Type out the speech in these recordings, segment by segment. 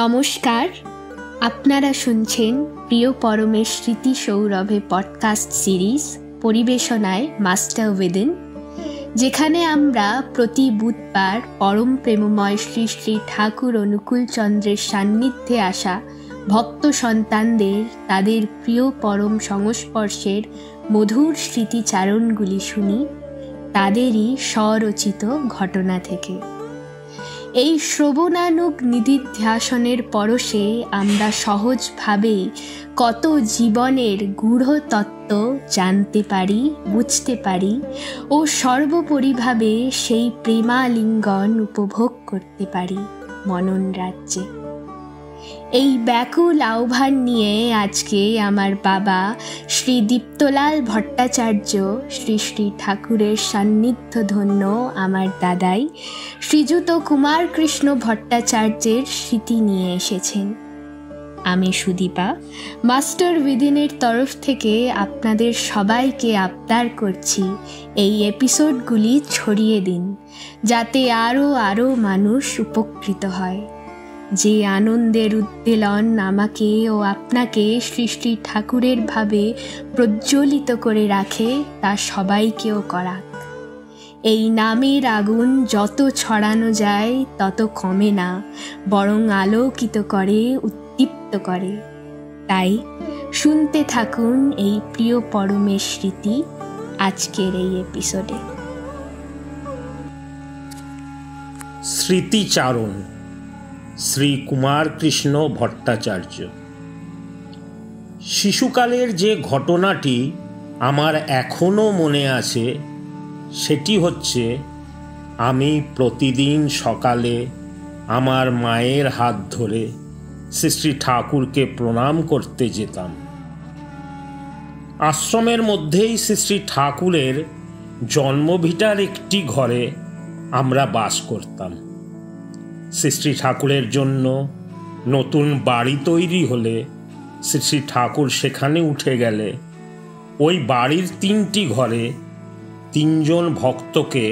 নমস্কার, আপনারা শুনছেন প্রিয় পরমের স্মৃতি সৌরভে পডকাস্ট সিরিজ পরিবেশনায় মাস্টার উইদিন, যেখানে আমরা প্রতি বুধবার পরম প্রেমময় শ্রী শ্রী ঠাকুর অনুকূল চন্দ্রের সান্নিধ্যে আসা ভক্ত সন্তানদের তাদের প্রিয় পরম সংস্পর্শের মধুর স্মৃতিচারণগুলি শুনি তাদেরই স্বরচিত ঘটনা থেকে। এই শ্রবণানুগ নিদিধ্যাসনের পরশে আমরা সহজভাবে কত জীবনের গূঢ় তত্ত্ব জানতে পারি, বুঝতে পারি ও সর্বোপরিভাবে সেই প্রেমালিঙ্গন উপভোগ করতে পারি মনন রাজ্যে। এই ব্যাকুল আহ্বান নিয়ে আজকে আমার বাবা শ্রী দীপ্তলাল ভট্টাচার্য শ্রী শ্রী ঠাকুরের সান্নিধ্য ধন্য আমার দাদাই শ্রীযুত কুমার কৃষ্ণ ভট্টাচার্যের স্মৃতি নিয়ে এসেছেন। আমি সুদীপা মাস্টার উইদিনের তরফ থেকে আপনাদের সবাইকে আবদার করছি এই এপিসোডগুলি ছড়িয়ে দিন, যাতে আরও মানুষ উপকৃত হয়। যে আনন্দের উদ্বেলন আমাকে ও আপনাকে শ্রী শ্রী ঠাকুরের ভাবে প্রজ্বলিত করে রাখে তা সবাইকেও করাক। এই নামের আগুন যত ছড়ানো যায় তত কমে না, বরং আলোকিত করে, উদ্দীপ্ত করে। তাই শুনতে থাকুন এই প্রিয় পরমের স্মৃতি আজকের এই এপিসোডে। স্মৃতিচারণ শ্রী কুমার কৃষ্ণ ভট্টাচার্য। শিশুকালের যে ঘটনাটি আমার এখনও মনে আছে সেটি হচ্ছে, আমি প্রতিদিন সকালে আমার মায়ের হাত ধরে শ্রী শ্রী ঠাকুরকে প্রণাম করতে যেতাম। আশ্রমের মধ্যেই শ্রী শ্রী ঠাকুরের জন্মভিটার একটি ঘরে আমরা বাস করতাম। শ্রী শ্রী ঠাকুরের জন্য নতুন বাড়ি তৈরি হলে শ্রী শ্রী ঠাকুর সেখানে উঠে গেলে ওই বাড়ির 3টি ঘরে 3জন ভক্তকে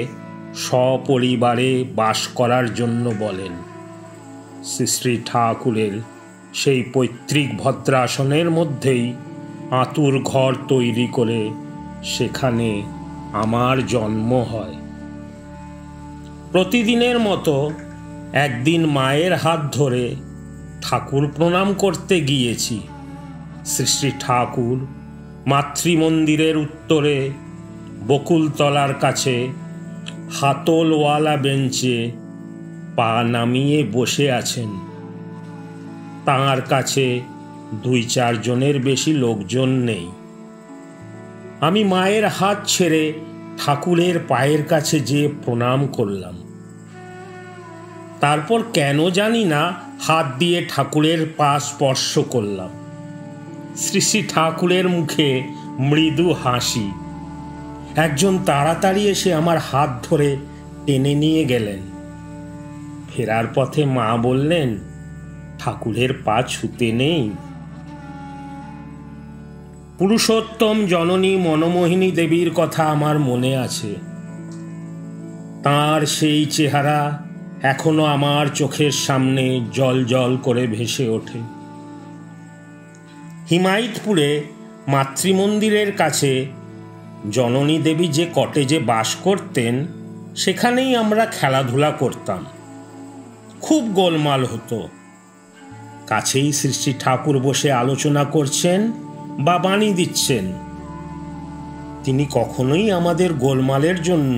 সপরিবারে বাস করার জন্য বলেন। শ্রী শ্রী ঠাকুরের সেই পৈতৃক ভদ্রাসনের মধ্যেই আঁতুর ঘর তৈরি করে সেখানে আমার জন্ম হয়। প্রতিদিনের মতো একদিন মায়ের হাত ধরে ঠাকুর প্রণাম করতে গিয়েছি। শ্রী শ্রী ঠাকুর মাতৃমন্দিরের উত্তরে বকুলতলার কাছে হাতলওয়ালা বেঞ্চে পা নামিয়ে বসে আছেন। তাঁর কাছে 2-4 জনের বেশি লোকজন নেই। আমি মায়ের হাত ছেড়ে ঠাকুরের পায়ের কাছে যেয়ে প্রণাম করলাম। তারপর কেন জানি না হাত দিয়ে ঠাকুরের পা স্পর্শ করলাম। শ্রী শ্রী ঠাকুরের মুখে মৃদু হাসি। একজন তাড়াতাড়ি এসে আমার হাত ধরে টেনে নিয়ে গেলেন। ফেরার পথে মা বললেন, ঠাকুরের পা ছুতে নেই। পুরুষোত্তম জননী মনমোহিনী দেবীর কথা আমার মনে আছে। তাঁর সেই চেহারা এখনো আমার চোখের সামনে জল জল করে ভেসে ওঠে। হিমায়তপুরে মাতৃমন্দিরের কাছে জননী দেবী যে কটেজে বাস করতেন সেখানেই আমরা খেলাধুলা করতাম। খুব গোলমাল হতো। কাছেই শ্রী শ্রী ঠাকুর বসে আলোচনা করছেন বা বাণী দিচ্ছেন। তিনি কখনোই আমাদের গোলমালের জন্য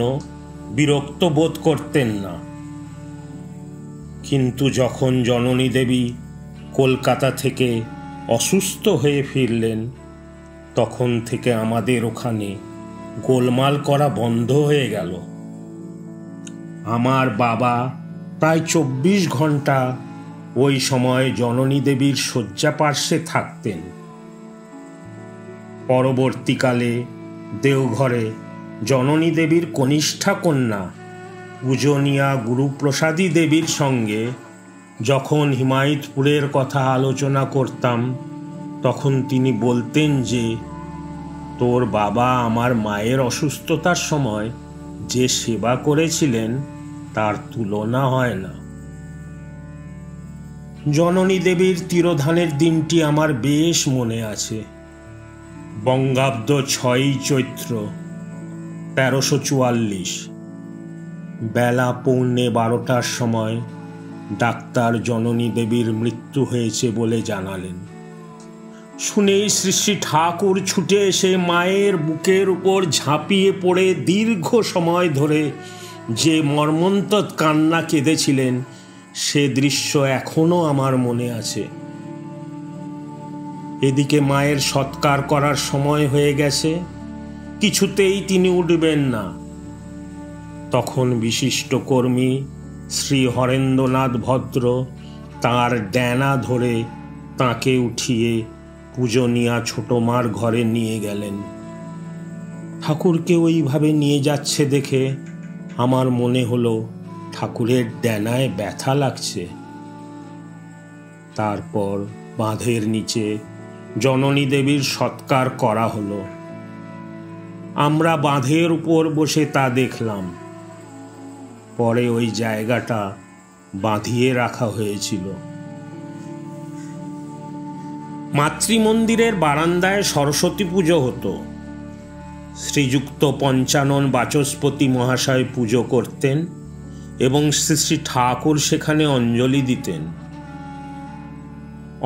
বিরক্ত বোধ করতেন না। কিন্তু যখন জননী দেবী কলকাতা থেকে অসুস্থ হয়ে ফিরলেন, তখন থেকে আমাদের ওখানে গোলমাল করা বন্ধ হয়ে গেল। আমার বাবা প্রায় 24 ঘন্টা ওই সময় জননী দেবীর শয্যা পার্শ্বে থাকতেন। পরবর্তীকালে দেওঘরে জননী দেবীর কনিষ্ঠা কন্যা পূজনীয়া গুরুপ্রসাদী দেবীর সঙ্গে যখন হিমায়তপুরের কথা আলোচনা করতাম, তখন তিনি বলতেন যে, তোর বাবা আমার মায়ের অসুস্থতার সময় যে সেবা করেছিলেন তার তুলনা হয় না। জননী দেবীর তিরোধানের দিনটি আমার বেশ মনে আছে। বঙ্গাব্দ 6 চৈত্র 1344। বেলা 11:15 সময় ডাক্তার জননী দেবীর মৃত্যু হয়েছে বলে জানালেন। শুনেই শ্রী শ্রী ঠাকুর ছুটে এসে মায়ের বুকের উপর ঝাঁপিয়ে পড়ে দীর্ঘ সময় ধরে যে মর্মন্তদ কান্না কেঁদেছিলেন, সে দৃশ্য এখনো আমার মনে আছে। এদিকে মায়ের সৎকার করার সময় হয়ে গেছে, কিছুতেই তিনি উঠবেন না। তখন বিশিষ্ট কর্মী শ্রী হরেন্দ্রনাথ ভদ্র তাঁর ড্যানা ধরে তাঁকে উঠিয়ে পূজনীয়া ছোট মার ঘরে নিয়ে গেলেন। ঠাকুরকে ওইভাবে নিয়ে যাচ্ছে দেখে আমার মনে হলো ঠাকুরের ড্যানায় ব্যথা লাগছে। তারপর বাঁধের নিচে জননী দেবীর সৎকার করা হলো। আমরা বাঁধের উপর বসে তা দেখলাম। পরে ওই জায়গাটা বাঁধিয়ে রাখা হয়েছিল। মাতৃমন্দিরের বারান্দায় সরস্বতী পুজো হতো। শ্রীযুক্ত পঞ্চানন বাচস্পতি মহাশয় পুজো করতেন এবং শ্রী শ্রী ঠাকুর সেখানে অঞ্জলি দিতেন।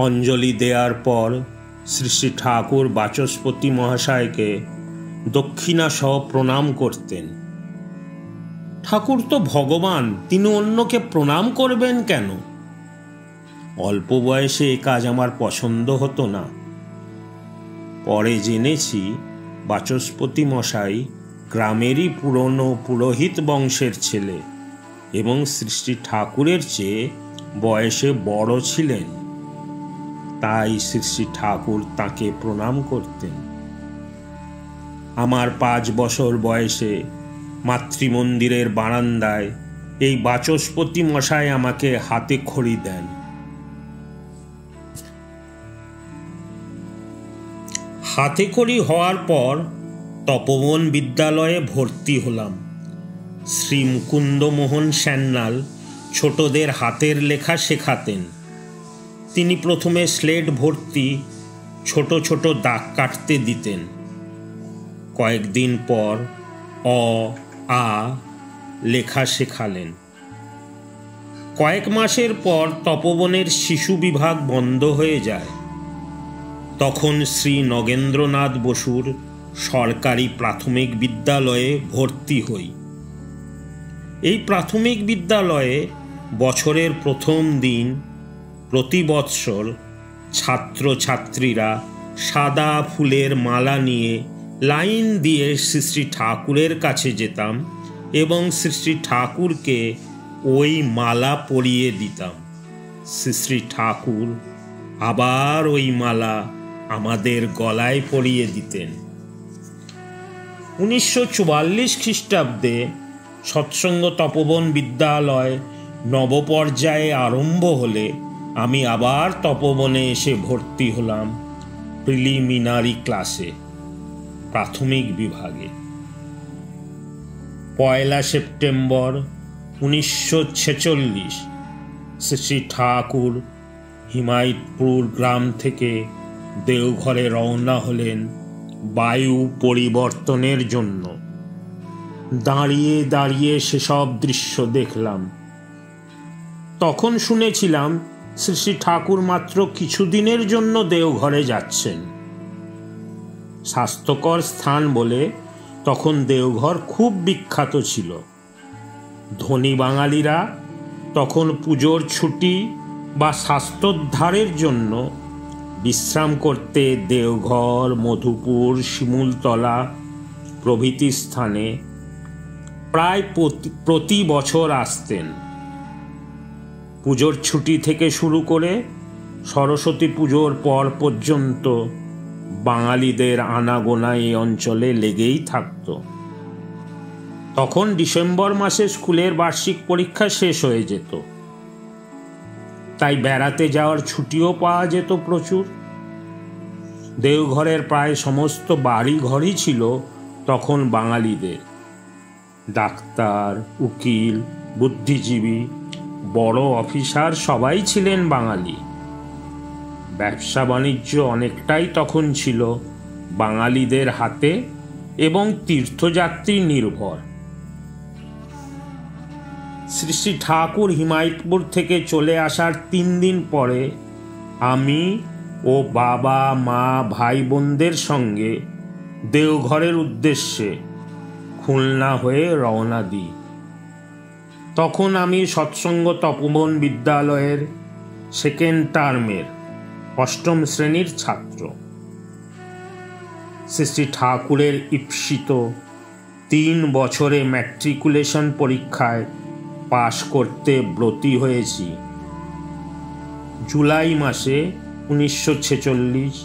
অঞ্জলি দেওয়ার পর শ্রী শ্রী ঠাকুর বাচস্পতি মহাশয়কে দক্ষিণা সহ প্রণাম করতেন। ঠাকুর তো ভগবান, তিনি অন্যকে প্রণাম করবেন কেন? অল্প বয়সে এ কাজ আমার পছন্দ হতো না। পরে জেনেছি বাচস্পতি মশাই গ্রামেরই পুরনো পুরোহিত বংশের ছেলে এবং শ্রী শ্রী ঠাকুরের চেয়ে বয়সে বড় ছিলেন, তাই শ্রী শ্রী ঠাকুর তাকে প্রণাম করতেন। আমার 5 বছর বয়সে মাতৃমন্দিরের বারান্দায় এই বাচস্পতি মশাই আমাকে হাতে খড়ি দেন। হাতে খড়ি হওয়ার পর তপবন বিদ্যালয়ে ভর্তি হলাম। শ্রী মুকুন্দমোহন সান্যাল ছোটদের হাতের লেখা শেখাতেন। তিনি প্রথমে স্লেট ভর্তি ছোট ছোট দাগ কাটতে দিতেন। কয়েকদিন পর অ আ লেখা শেখালেন। কয়েক মাসের পর তপবনের শিশু বিভাগ বন্ধ হয়ে যায়। তখন শ্রী নগেন্দ্রনাথ বসুর সরকারি প্রাথমিক বিদ্যালয়ে ভর্তি হই। এই প্রাথমিক বিদ্যালয়ে বছরের প্রথম দিন প্রতি বৎসর ছাত্রছাত্রীরা সাদা ফুলের মালা নিয়ে লাইন দিয়ে শ্রী শ্রী ঠাকুরের কাছে যেতাম এবং শ্রী শ্রী ঠাকুরকে ওই মালা পরিয়ে দিতাম। শ্রী শ্রী ঠাকুর আবার ওই মালা আমাদের গলায় পরিয়ে দিতেন। 1944 খ্রিস্টাব্দে সৎসঙ্গ তপবন বিদ্যালয় নবপর্যায়ে আরম্ভ হলে আমি আবার তপবনে এসে ভর্তি হলাম প্রিলিমিনারি ক্লাসে, প্রাথমিক বিভাগে। 1 সেপ্টেম্বর 1946 শ্রী ঠাকুর হিমায়তপুর গ্রাম থেকে দেওঘরে রওনা হলেন বায়ু পরিবর্তনের জন্য। দাঁড়িয়ে দাঁড়িয়ে সেসব দৃশ্য দেখলাম। তখন শুনেছিলাম শ্রী শ্রী ঠাকুর মাত্র কিছুদিনের জন্য দেওঘরে যাচ্ছেন। স্বাস্থ্যকর স্থান বলে তখন দেওঘর খুব বিখ্যাত ছিল। ধনী বাঙালিরা তখন পুজোর ছুটি বা স্বাস্থ্যোদ্ধারের জন্য বিশ্রাম করতে দেওঘর, মধুপুর, শিমুলতলা প্রভৃতি স্থানে প্রায় প্রতি বছর আসতেন। পুজোর ছুটি থেকে শুরু করে সরস্বতী পুজোর পর পর্যন্ত বাঙালিদের আনাগোনা এই অঞ্চলে লেগেই থাকত। তখন ডিসেম্বর মাসে স্কুলের বার্ষিক পরীক্ষা শেষ হয়ে যেত, তাই বেড়াতে যাওয়ার ছুটিও পাওয়া যেত প্রচুর। দেওঘরের প্রায় সমস্ত বাড়ি ঘরই ছিল তখন বাঙালিদের। ডাক্তার, উকিল, বুদ্ধিজীবী, বড় অফিসার সবাই ছিলেন বাঙালি। ব্যবসা বাণিজ্য অনেকটাই তখন ছিল বাঙালিদের হাতে এবং তীর্থযাত্রী নির্ভর। শ্রী শ্রী ঠাকুর হিমায়তপুর থেকে চলে আসার 3 দিন পরে আমি ও বাবা, মা, ভাই বোনদের সঙ্গে দেওঘরের উদ্দেশ্যে খুলনা হয়ে রওনা দিই। তখন আমি সৎসঙ্গ তপোবন বিদ্যালয়ের 2nd টার্মের 8ম শ্রেণীর ছাত্র। শ্রী শ্রী ঠাকুরের ঈপ্সিত 3 বছরে ম্যাট্রিকুলেশন পরীক্ষায় পাশ করতে ব্রতী হয়েছি। জুলাই মাসে 1946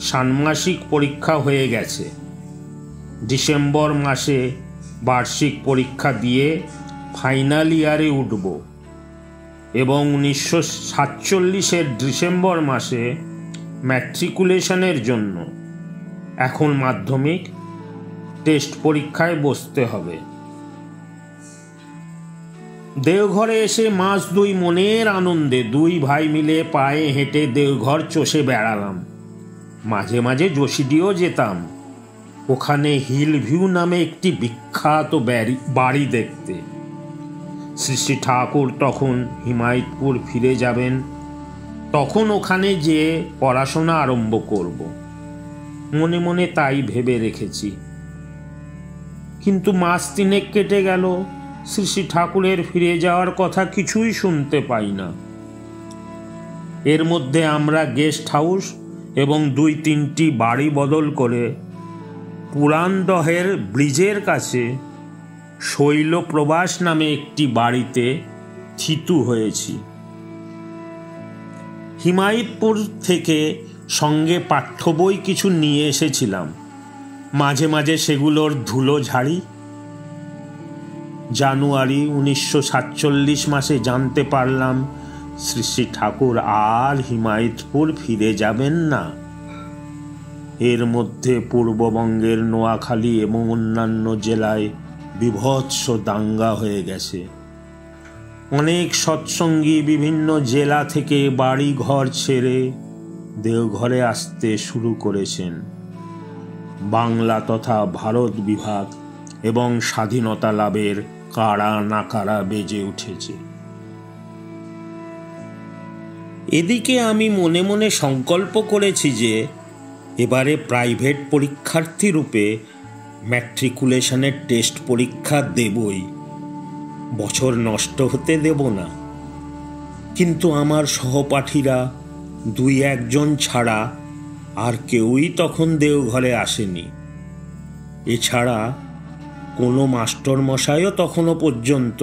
ষান্মাসিক পরীক্ষা হয়ে গেছে। ডিসেম্বর মাসে বার্ষিক পরীক্ষা দিয়ে ফাইনাল ইয়ারে উঠব এবং 1947 ডিসেম্বর মাসে ম্যাট্রিকুলেশনের জন্য এখন মাধ্যমিক টেস্ট পরীক্ষায় বসতে হবে। দেওঘরে এসে মাস 2 মনের আনন্দে 2 ভাই মিলে পায়ে হেঁটে দেওঘর চষে বেড়ালাম। মাঝে মাঝে যোশীডিও যেতাম, ওখানে হিল ভিউ নামে একটি বিখ্যাত বাড়ি দেখতে। শ্রী শ্রী ঠাকুর তখন হিমায়তপুর ফিরে যাবেন, তখন ওখানে যেয়ে পড়াশোনা আরম্ভ করব। মনে মনে তাই ভেবে রেখেছি। কিন্তু মাস 3 কেটে গেল, শ্রী শ্রী ঠাকুরের ফিরে যাওয়ার কথা কিছুই শুনতে পাই না। এর মধ্যে আমরা গেস্ট হাউস এবং 2-3টি বাড়ি বদল করে পুরানদহের ব্রিজের কাছে শৈলপ্রবাস নামে একটি বাড়িতে থিতু হয়েছি। হিমায়তপুর থেকে সঙ্গে পাঠ্য বই কিছু নিয়ে এসেছিলাম, মাঝে মাঝে সেগুলোর ধুলো ঝাড়ি। জানুয়ারি 1947 মাসে জানতে পারলাম শ্রী শ্রী ঠাকুর আর হিমায়তপুর ফিরে যাবেন না। এর মধ্যে পূর্ববঙ্গের নোয়াখালী এবং অন্যান্য জেলায় বিভৎস দাঙ্গা হয়ে গেছে। অনেক সৎসঙ্গী বিভিন্ন জেলা থেকে বাড়ি ঘর ছেড়ে দেওঘরে আসতে শুরু করেছেন। বাংলা তথা ভারত বিভাগ এবং স্বাধীনতা লাভের কাড়া নাকাড়া বেজে উঠেছে। এদিকে আমি মনে মনে সংকল্প করেছি যে এবারে প্রাইভেট পরীক্ষার্থী রূপে ম্যাট্রিকুলেশনের টেস্ট পরীক্ষা দেবই, বছর নষ্ট হতে দেব না। কিন্তু আমার সহপাঠীরা 2-1 জন ছাড়া আর কেউই তখন দেওঘরে আসেনি। এছাড়া কোনো মাস্টার মশাইও তখনও পর্যন্ত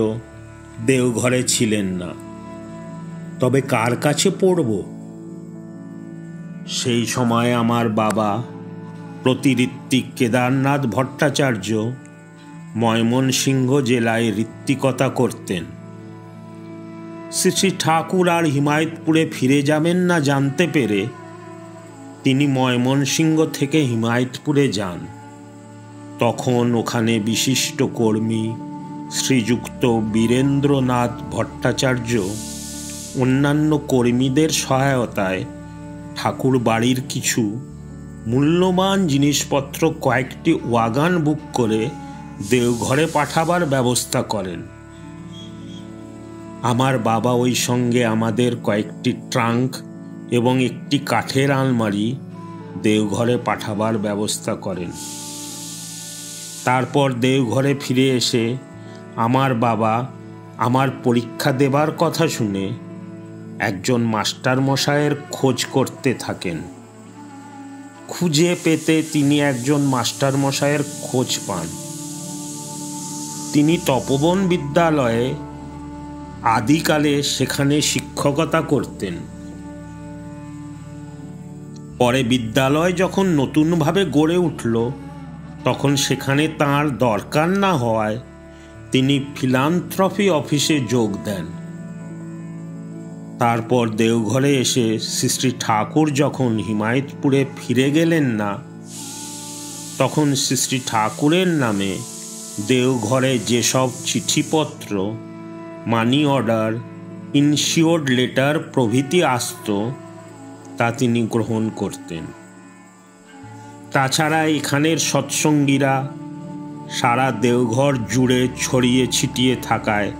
দেওঘরে ছিলেন না। তবে কার কাছে পড়ব? সেই সময় আমার বাবা প্রতিঋত্বিক কেদারনাথ ভট্টাচার্য ময়মনসিংহ জেলায় ঋত্বিকতা করতেন। শ্রী শ্রী ঠাকুর আর হিমায়তপুরে ফিরে যাবেন না জানতে পেরে তিনি ময়মনসিংহ থেকে হিমায়তপুরে যান। তখন ওখানে বিশিষ্ট কর্মী শ্রীযুক্ত বীরেন্দ্রনাথ ভট্টাচার্য অন্যান্য কর্মীদের সহায়তায় ঠাকুর বাড়ির কিছু মূল্যবান জিনিসপত্র কয়েকটি ওয়াগান বুক করে দেওঘরে পাঠাবার ব্যবস্থা করেন। আমার বাবা ওই সঙ্গে আমাদের কয়েকটি ট্রাঙ্ক এবং একটি কাঠের আলমারি দেওঘরে পাঠাবার ব্যবস্থা করেন। তারপর দেওঘরে ফিরে এসে আমার বাবা আমার পরীক্ষা দেবার কথা শুনে একজন মাস্টার মশাইয়ের খোঁজ করতে থাকেন। খুঁজে পেতে তিনি একজন মাস্টার মশাইয়ের খোঁজ পান। তিনি তপোবন বিদ্যালয়ে আদিকালে সেখানে শিক্ষকতা করতেন। পরে বিদ্যালয় যখন নতুনভাবে গড়ে উঠল তখন সেখানে তাঁর দরকার না হওয়ায় তিনি ফিলান্থ্রপি অফিসে যোগ দেন। তারপর দেওঘরে এসে শ্রী শ্রী ঠাকুর যখন হিমায়তপুরে ফিরে গেলেন না, তখন শ্রী শ্রী ঠাকুরের নামে দেওঘরে যেসব চিঠিপত্র, মানি অর্ডার ইনশিওর্ড লেটার প্রভৃতি আসত, তা তিনি গ্রহণ করতেন। তাছাড়া এখানের সৎসঙ্গীরা সারা দেওঘর জুড়ে ছড়িয়ে ছিটিয়ে থাকায়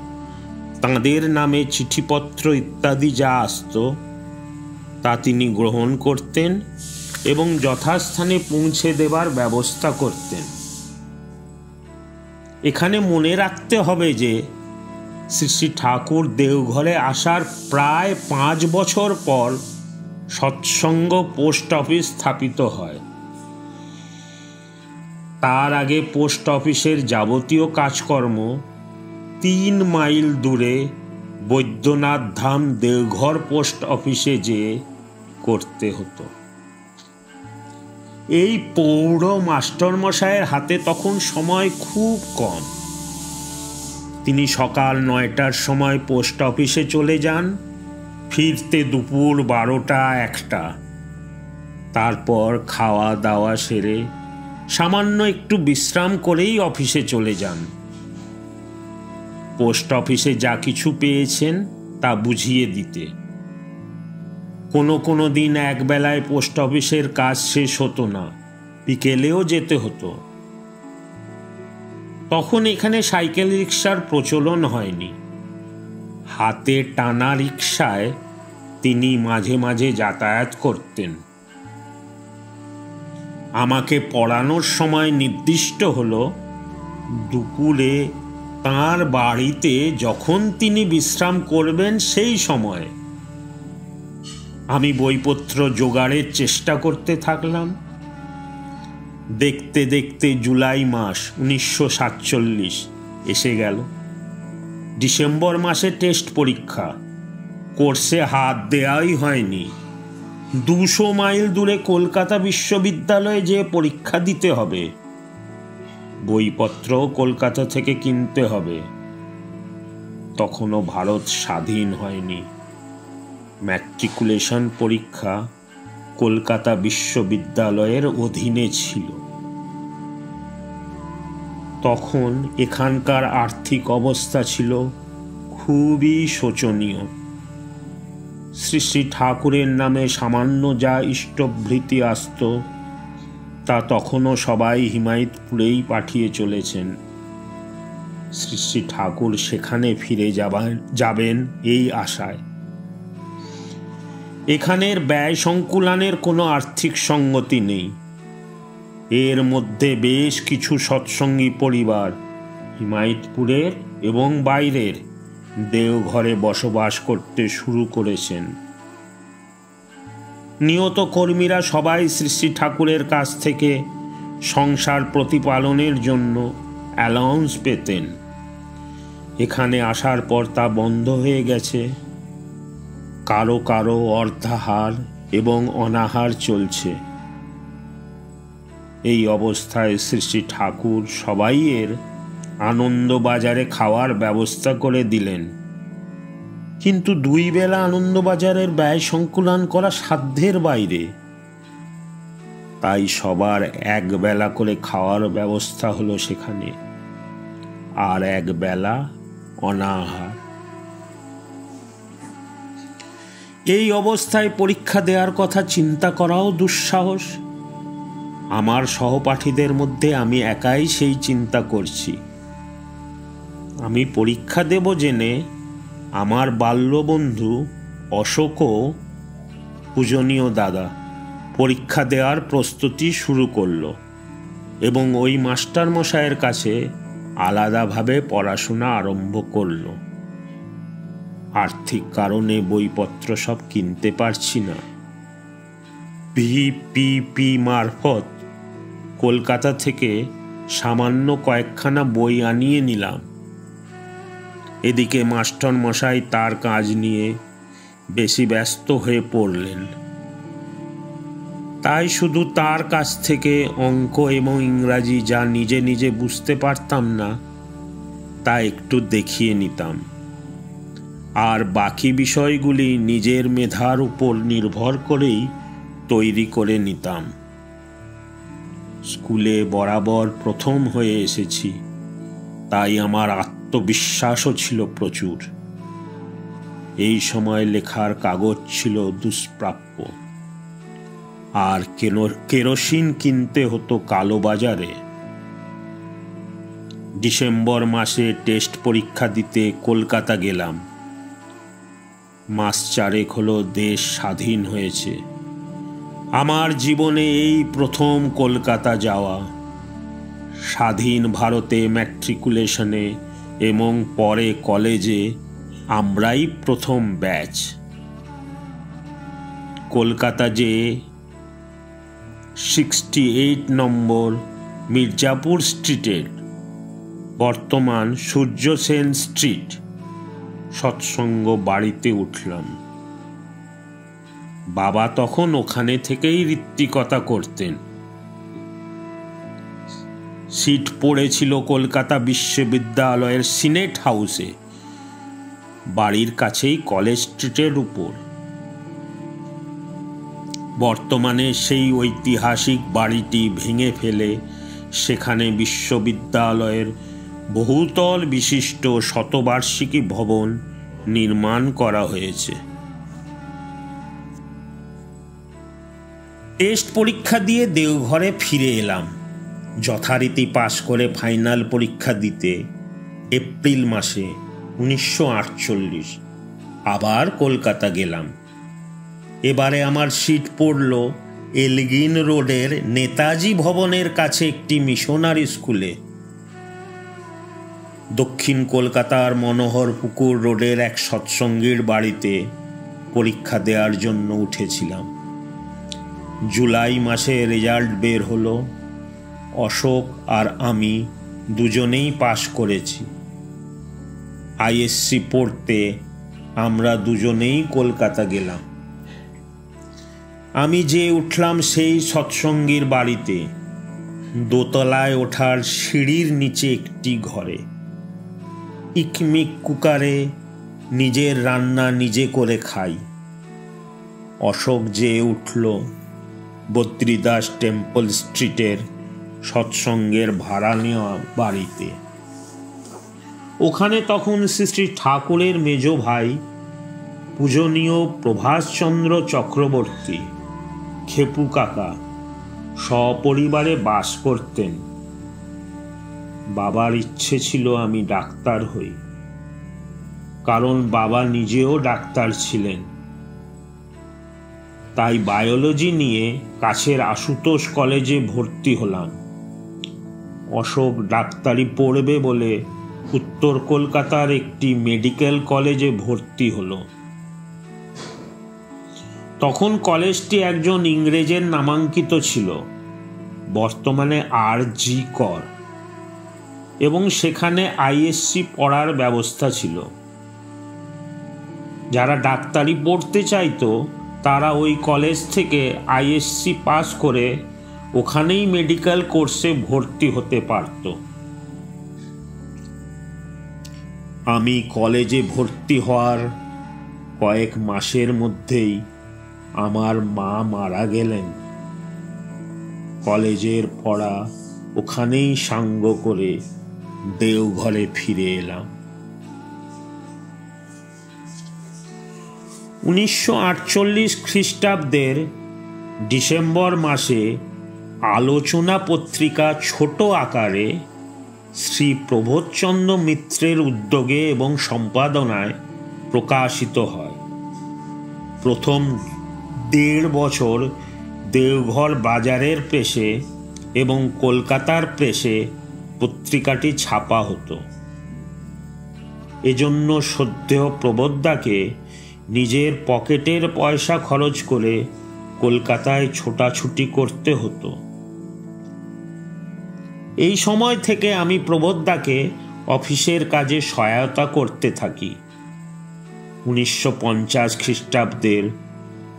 তাঁদের নামে চিঠিপত্র ইত্যাদি যা আসত তা তিনি গ্রহণ করতেন এবং যথাস্থানে পৌঁছে দেবার ব্যবস্থা করতেন। এখানে মনে রাখতে হবে যে শ্রী শ্রী ঠাকুর দেওঘরে আসার প্রায় 5 বছর পর সৎসঙ্গ পোস্ট অফিস স্থাপিত হয়। তার আগে পোস্ট অফিসের যাবতীয় কাজকর্ম 3 মাইল দূরে বৈদ্যনাথ ধাম দেওঘর পোস্ট অফিসে যেয়ে করতে হতো। এই পৌর মাস্টারমশাইয়ের হাতে তখন সময় খুব কম। তিনি সকাল 9টার সময় পোস্ট অফিসে চলে যান, ফিরতে দুপুর 12টা-1টা। তারপর খাওয়া দাওয়া সেরে সামান্য একটু বিশ্রাম করেই অফিসে চলে যান। পোস্ট অফিসে যা কিছু পেয়েছেন তা বুঝিয়ে দিতে। কোনো দিন একবেলায় পোস্ট অফিসের কাজ শেষ হতো না, বিকেলেও যেতে হতো। তখন এখানে সাইকেল রিক্সার প্রচলন হয়নি। হাতে টানা রিক্সায় তিনি মাঝে মাঝে যাতায়াত করতেন। আমাকে পড়ানোর সময় নির্দিষ্ট হলো দুপুরে তাঁর বাড়িতে যখন তিনি বিশ্রাম করবেন সেই সময়। আমি বইপত্র জোগাড়ের চেষ্টা করতে থাকলাম। দেখতে দেখতে জুলাই মাস 1947 এসে গেল। ডিসেম্বর মাসে টেস্ট পরীক্ষা, কোর্সে হাত দেওয়াই হয়নি। 200 মাইল দূরে কলকাতা বিশ্ববিদ্যালয়ে যে পরীক্ষা দিতে হবে, বইপত্র কলকাতা থেকে কিনতে হবে। তখনও ভারত স্বাধীন হয়নি। ম্যাট্রিকুলেশন পরীক্ষা কলকাতা বিশ্ববিদ্যালয়ের অধীনে ছিল। তখন এখানকার আর্থিক অবস্থা ছিল খুবই শোচনীয়। শ্রী শ্রী ঠাকুরের নামে সামান্য যা ইষ্টভৃতি আসত তা তখনও সবাই হিমায়তপুরেই পাঠিয়ে চলেছেন। শ্রী শ্রী ঠাকুর সেখানে ফিরে যাবেন এই আশায়। এখানের ব্যয় সংকুলানের কোনো আর্থিক সঙ্গতি নেই। এর মধ্যে বেশ কিছু সৎসঙ্গী পরিবার হিমায়তপুরের এবং বাইরের দেওঘরে বসবাস করতে শুরু করেছেন। নিয়ত কর্মীরা সবাই শ্রী শ্রী ঠাকুরের কাছ থেকে সংসার প্রতিপালনের জন্য অ্যালাউন্স পেতেন। এখানে আসার পর তা বন্ধ হয়ে গেছে। কারো কারো অর্ধাহার এবং অনাহার চলছে। এই অবস্থায় শ্রী শ্রী ঠাকুর সবাইয়ের আনন্দবাজারে খাওয়ার ব্যবস্থা করে দিলেন। কিন্তু 2 বেলা আনন্দবাজারের ব্যয় সংকুলান করা সাধ্যের বাইরে। তাই সবার 1 বেলা করে খাওয়ার ব্যবস্থা হলো সেখানে, আর 1 বেলা অনাহার। এই অবস্থায় পরীক্ষা দেওয়ার কথা চিন্তা করাও দুঃসাহস। আমার সহপাঠীদের মধ্যে আমি একাই সেই চিন্তা করছি। আমি পরীক্ষা দেব জেনে আমার বাল্যবন্ধু অশোকও, পূজনীয় দাদা, পরীক্ষা দেওয়ার প্রস্তুতি শুরু করল এবং ওই মাস্টারমশাইয়ের কাছে আলাদাভাবে পড়াশোনা আরম্ভ করল। আর্থিক কারণে বইপত্র সব কিনতে পারছি না। ভিপিপি মারফত কলকাতা থেকে সামান্য কয়েকখানা বই আনিয়ে নিলাম। এদিকে মাস্টারমশাই তার কাজ নিয়ে বেশি ব্যস্ত হয়ে পড়লেন। তাই শুধু তার কাছ থেকে অঙ্ক এবং ইংরাজি যা নিজে নিজে বুঝতে পারতাম না তা একটু দেখিয়ে নিতাম, আর বাকি বিষয়গুলি নিজের মেধার উপর নির্ভর করেই তৈরি করে নিতাম। স্কুলে বরাবর প্রথম হয়ে এসেছি, তাই আমার আত্মবিশ্বাসও ছিল প্রচুর। এই সময় লেখার কাগজ ছিল দুষ্প্রাপ্য, আর কেরোসিন কিনতে হতো কালোবাজারে। ডিসেম্বর মাসে টেস্ট পরীক্ষা দিতে কলকাতা গেলাম। মাস 4 হলো দেশ স্বাধীন হয়েছে। আমার জীবনে এই প্রথম কলকাতা যাওয়া। স্বাধীন ভারতে ম্যাট্রিকুলেশনে এবং পরে কলেজে আমরাই প্রথম ব্যাচ। কলকাতা যে 68 নম্বর মির্জাপুর স্ট্রিটের, বর্তমান সূর্য সেন স্ট্রিট, সৎসঙ্গ বাড়িতে উঠলাম। বাবা তখন ওখানে থেকেই ঋত্বিকতা করতেন। সিট পড়েছিল কলকাতা বিশ্ববিদ্যালয়ের সিনেট হাউসে, বাড়ির কাছেই কলেজ স্ট্রিটের উপর। বর্তমানে সেই ঐতিহাসিক বাড়িটি ভেঙে ফেলে সেখানে বিশ্ববিদ্যালয়ের বহুতল বিশিষ্ট শতবার্ষিকী ভবন নির্মাণ করা হয়েছে। টেস্ট পরীক্ষা দিয়ে দেওঘরে ফিরে এলাম। যথারীতি পাশ করে ফাইনাল পরীক্ষা দিতে এপ্রিল মাসে 1948 আবার কলকাতা গেলাম। এবারে আমার সিট পড়ল এলগিন রোডের নেতাজি ভবনের কাছে একটি মিশনারি স্কুলে। দক্ষিণ কলকাতার মনোহরপুকুর রোডের এক সৎসঙ্গীর বাড়িতে পরীক্ষা দেওয়ার জন্য উঠেছিলাম। জুলাই মাসে রেজাল্ট বের হলো। অশোক আর আমি দুজনেই পাশ করেছি। আইএসসি পড়তে আমরা দুজনেই কলকাতা গেলাম। আমি যে উঠলাম সেই সৎসঙ্গীর বাড়িতে, দোতলায় ওঠার সিঁড়ির নিচে একটি ঘরে। ইকমিক কুকারে নিজের রান্না নিজে করে খাই। অশোক যে উঠল বদ্রীদাস টেম্পল স্ট্রিটের সৎসঙ্গের ভাড়া নেওয়া বাড়িতে। ওখানে তখন শ্রী ঠাকুরের মেজ ভাই পূজনীয় প্রভাষচন্দ্র চক্রবর্তী খেপু কাকা সপরিবারে বাস করতেন। বাবার ইচ্ছে ছিল আমি ডাক্তার হই, কারণ বাবা নিজেও ডাক্তার ছিলেন। তাই বায়োলজি নিয়ে কাছের আশুতোষ কলেজে ভর্তি হলাম। অশোক ডাক্তারি পড়বে বলে উত্তর কলকাতার একটি মেডিকেল কলেজে ভর্তি হলো। তখন কলেজটি একজন ইংরেজের নামাঙ্কিত ছিল, বর্তমানে আর.জি. কর, এবং সেখানে আইএসসি পড়ার ব্যবস্থা ছিল। যারা ডাক্তারি পড়তে চাইতো তারা ওই কলেজ থেকে আইএসসি পাস করে ওখানেই মেডিকেল কোর্সে ভর্তি হতে পারত। আমি কলেজে ভর্তি হওয়ার কয়েক মাসের মধ্যেই আমার মা মারা গেলেন। কলেজের পড়া ওখানেই সাঙ্গ করে দেওঘরে ফিরে এলাম। 1948 খ্রিস্টাব্দের ডিসেম্বর মাসে আলোচনা পত্রিকা ছোট আকারে শ্রী প্রবোধচন্দ্র মিত্রের উদ্যোগে এবং সম্পাদনায় প্রকাশিত হয়। প্রথম 1.5 বছর দেওঘর বাজারের প্রেসে এবং কলকাতার প্রেসে পত্রিকাটি ছাপা হতো। এজন্য সদ্যেহ প্রবোধদাকে নিজের পকেটের পয়সা খরচ করে কলকাতায় ছোটাছুটি করতে হতো। এই সময় থেকে আমি প্রবোধদাকে অফিসের কাজে সহায়তা করতে থাকি। 1950 খ্রিস্টাব্দের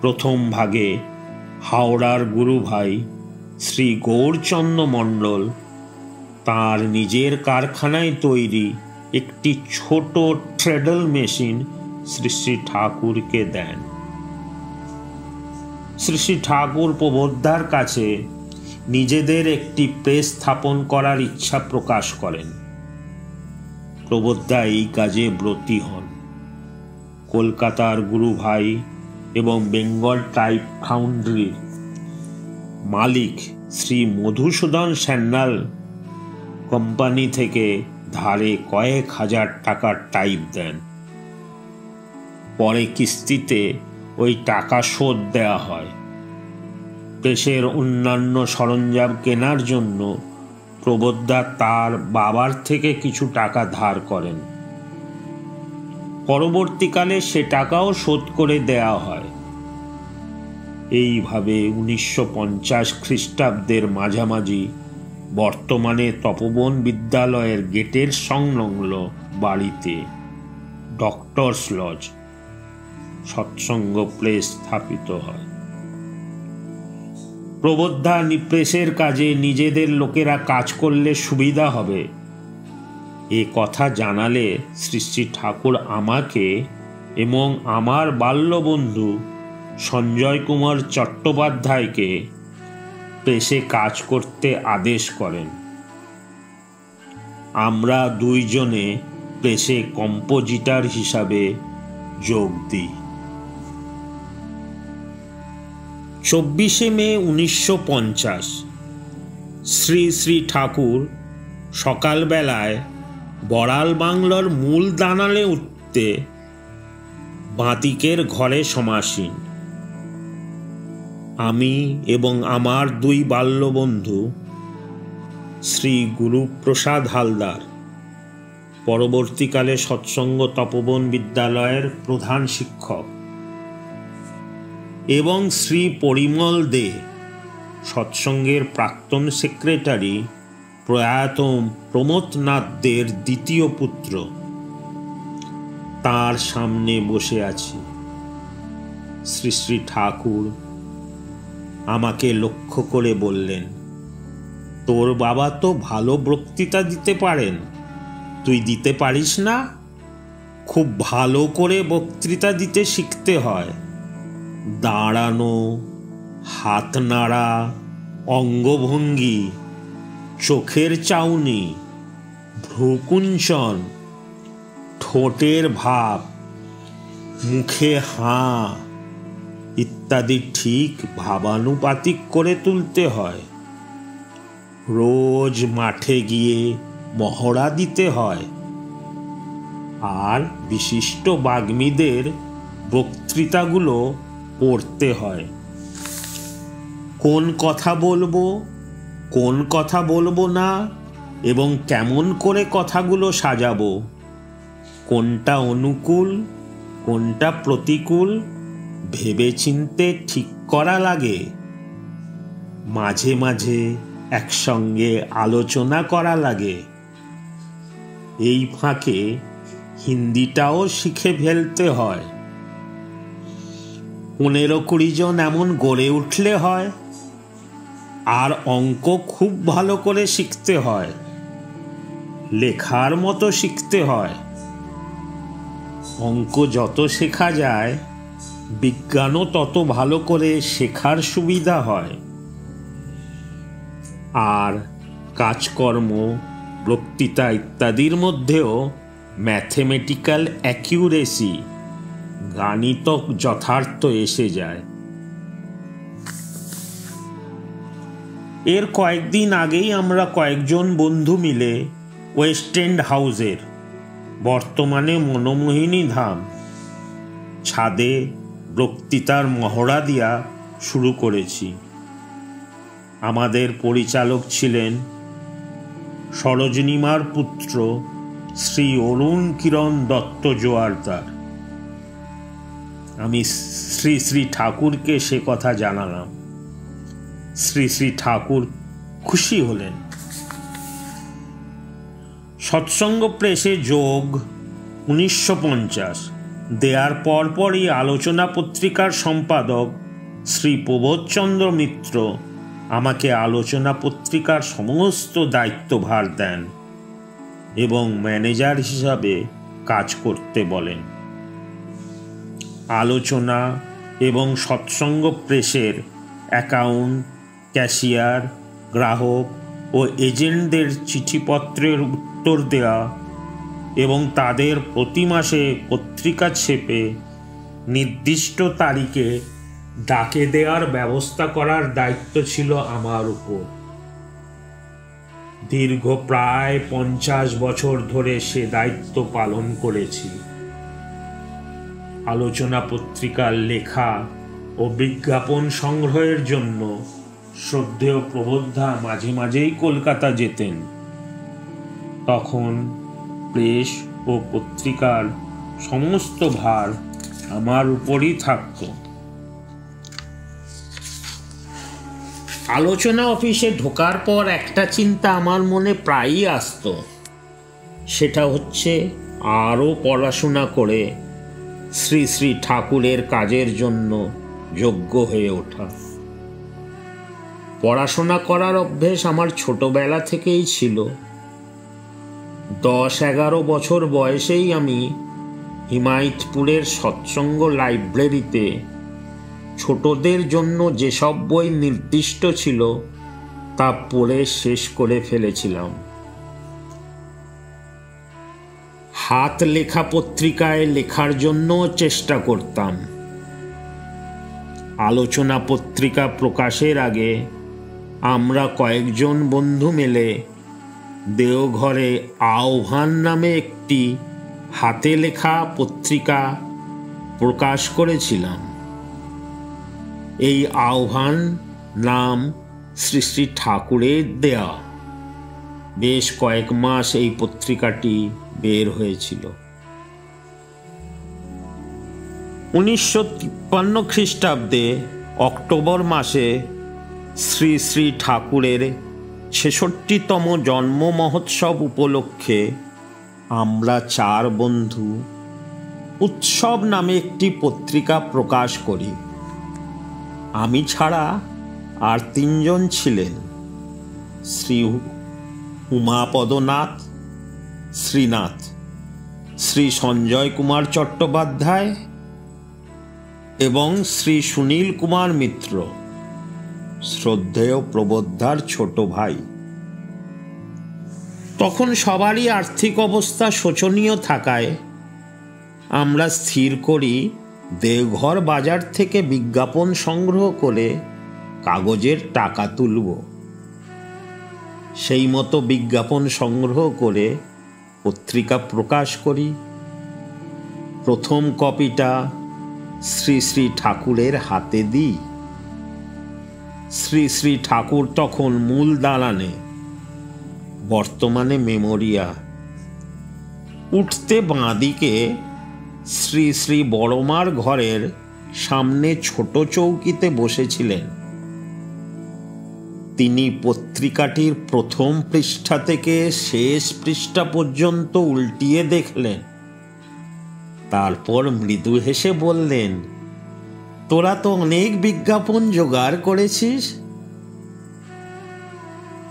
প্রথম ভাগে হাওড়ার গুরুভাই শ্রী গৌরচন্দ্র মণ্ডল তাঁর নিজের কারখানায় তৈরি একটি ছোট ট্রেডল মেশিন শ্রী শ্রী ঠাকুরকে দেন। শ্রী শ্রী ঠাকুর প্রবোধদার কাছে নিজেদের একটি প্রেস স্থাপন করার ইচ্ছা প্রকাশ করেন। প্রবোধদা এই কাজে ব্রতী হন। কলকাতার গুরু ভাই এবং বেঙ্গল টাইপ ফাউন্ড্রির মালিক শ্রী মধুসূদন সান্যাল কোম্পানি থেকে ধারে কয়েক হাজার টাকার টাইপ দেন। পরে কিস্তিতে ওই টাকা শোধ দেওয়া হয়। প্রেসের অন্যান্য সরঞ্জাম কেনার জন্য প্রবোধদা তার বাবার থেকে কিছু টাকা ধার করেন। পরবর্তীকালে সে টাকাও শোধ করে দেয়া হয়। এইভাবে 1950 খ্রিস্টাব্দের মাঝামাঝি বর্তমানে তপোবন বিদ্যালয়ের গেটের সংলগ্ন বাড়িতে ডক্টরস লজ সৎসঙ্গ প্লেস স্থাপিত হয়। প্রবোধদা প্রেসের কাজে নিজেদের লোকেরা কাজ করলে সুবিধা হবে এ কথা জানালে শ্রী শ্রী ঠাকুর আমাকে এবং আমার বাল্যবন্ধু সঞ্জয় কুমার চট্টোপাধ্যায়কে প্রেসে কাজ করতে আদেশ করেন। আমরা দুইজনে প্রেসে কম্পোজিটর হিসাবে যোগ দিই। 24শে মে 1950 শ্রী শ্রী ঠাকুর সকালবেলায় বড়াল বাংলার মূল দালানে উঠতে বাঁদিকের ঘরে সমাসীন। আমি এবং আমার দুই বাল্যবন্ধু শ্রী গুরুপ্রসাদ হালদার, পরবর্তীকালে সৎসঙ্গ তপোবন বিদ্যালয়ের প্রধান শিক্ষক, এবং শ্রী পরিমল দে, সৎসঙ্গের প্রাক্তন সেক্রেটারি প্রয়াত প্রমথনাথ দের দ্বিতীয় পুত্র, তার সামনে বসে আছি। শ্রী শ্রী ঠাকুর আমাকে লক্ষ্য করে বললেন, তোর বাবা তো ভালো বক্তৃতা দিতে পারেন, তুই দিতে পারিস না? খুব ভালো করে বক্তৃতা দিতে শিখতে হয়। দাঁড়ানো, হাত নাড়া, অঙ্গভঙ্গি, চোখের চাউনি, ভ্রুকুঞ্চন, ঠোঁটের ভাব, মুখে হাঁ ইত্যাদি ঠিক ভাবানুপাতিক করে তুলতে হয়। রোজ মাঠে গিয়ে মহড়া দিতে হয়। আর বিশিষ্ট বাগ্মীদের বক্তৃতাগুলো পড়তে হয়। কোন কথা বলবো, কোন কথা বলবো না, এবং কেমন করে কথাগুলো সাজাবো, কোনটা অনুকূল কোনটা প্রতিকূল ভেবেচিন্তে ঠিক করা লাগে। মাঝে মাঝে একসঙ্গে আলোচনা করা লাগে। এই ফাঁকে হিন্দিটাও শিখে ফেলতে হয়। 15-20 জন এমন গড়ে উঠলে হয়। আর অঙ্ক খুব ভালো করে শিখতে হয়। লেখার মতো শিখতে হয়। অঙ্ক যত শেখা যায়, বিজ্ঞানও তত ভালো করে শেখার সুবিধা হয়। আর কাজকর্ম, বক্তৃতা ইত্যাদির মধ্যেও ম্যাথমেটিক্যাল অ্যাকিউরেসি, গাণিত যথার্থ এসে যায়। এর কয়েকদিন আগেই আমরা কয়েকজন বন্ধু মিলে ওয়েস্ট এন্ড হাউসের, বর্তমানে মনোমোহিনী ধাম, ছাদে বক্তৃতার মহড়া দিয়া শুরু করেছি। আমাদের পরিচালক ছিলেন সরোজিনীমার পুত্র শ্রী অরুণ কিরণ দত্ত জোয়ারদার। আমি শ্রী শ্রী ঠাকুরকে সে কথা জানালাম। শ্রী শ্রী ঠাকুর খুশি হলেন। সৎসঙ্গ প্রেসে যোগ 1950 দেয়ার পরপরই আলোচনা পত্রিকার সম্পাদক শ্রী প্রবোধচন্দ্র মিত্র আমাকে আলোচনা পত্রিকার সমস্ত দায়িত্বভার দেন এবং ম্যানেজার হিসাবে কাজ করতে বলেন। আলোচনা এবং সৎসঙ্গ প্রেসের অ্যাকাউন্ট, ক্যাশিয়ার, গ্রাহক ও এজেন্টদের চিঠিপত্রের উত্তর দেওয়া এবং তাদের প্রতি মাসে পত্রিকা ছেপে নির্দিষ্ট তারিখে ডাকে দেওয়ার ব্যবস্থা করার দায়িত্ব ছিল আমার উপর। দীর্ঘ প্রায় 50 বছর ধরে সে দায়িত্ব পালন করেছি। আলোচনা পত্রিকার লেখা ও বিজ্ঞাপন সংগ্রহের জন্য শ্রদ্ধেয় প্রবোধা মাঝে মাঝেই কলকাতা যেতেন। তখন প্রেস ও পত্রিকার সমস্ত ভার আমার উপরই থাকত। আলোচনা অফিসে ঢোকার পর একটা চিন্তা আমার মনে প্রায়ই আসতো, সেটা হচ্ছে আরও পড়াশোনা করে শ্রী শ্রী ঠাকুরের কাজের জন্য যোগ্য হয়ে ওঠা। পড়াশোনা করার অভ্যেস আমার ছোটবেলা থেকেই ছিল। 10-11 বছর বয়সেই আমি হিমায়তপুরের সৎসঙ্গ লাইব্রেরিতে ছোটদের জন্য যেসব বই নির্দিষ্ট ছিল তা পড়ে শেষ করে ফেলেছিলাম। হাত লেখা পত্রিকায় লেখার জন্য চেষ্টা করতাম। আলোচনা পত্রিকা প্রকাশের আগে আমরা কয়েকজন বন্ধু মিলে দেওঘরে আহ্বান নামে একটি হাতে লেখা পত্রিকা প্রকাশ করেছিলাম। এই আহ্বান নাম শ্রী শ্রী ঠাকুরের দেয়া। বেশ কয়েক মাস এই পত্রিকাটি বের হয়েছিল। 1953 খ্রিস্টাব্দে অক্টোবর মাসে শ্রী শ্রী ঠাকুরের 66তম জন্ম মহোৎসব উপলক্ষে আমরা 4 বন্ধু উৎসব নামে একটি পত্রিকা প্রকাশ করি। আমি ছাড়া আর 3 জন ছিলেন, শ্রী উমাপদনাথ, শ্রীনাথ, শ্রী সঞ্জয় কুমার চট্টোপাধ্যায় এবং শ্রী সুনীল কুমার মিত্র, শ্রদ্ধেয় প্রবোধার ছোট ভাই। তখন সবারই আর্থিক অবস্থা শোচনীয় থাকায় আমরা স্থির করি দেওঘর বাজার থেকে বিজ্ঞাপন সংগ্রহ করে কাগজের টাকা তুলব। সেই মতো বিজ্ঞাপন সংগ্রহ করে পত্রিকা প্রকাশ করি। প্রথম কপিটা শ্রী শ্রী ঠাকুরের হাতে দিই। শ্রী শ্রী ঠাকুর তখন মূল দালানে, বর্তমানে মেমোরিয়া। উঠতে বাঁদিকে শ্রী শ্রী বড়মার ঘরের সামনে ছোট চৌকিতে বসেছিলেন। তিনি পত্রিকাটির প্রথম পৃষ্ঠা থেকে শেষ পৃষ্ঠা পর্যন্ত উল্টিয়ে দেখলেন। তারপর মৃদু হেসে বললেন, তোরা তো অনেক বিজ্ঞাপন জোগাড় করেছিস।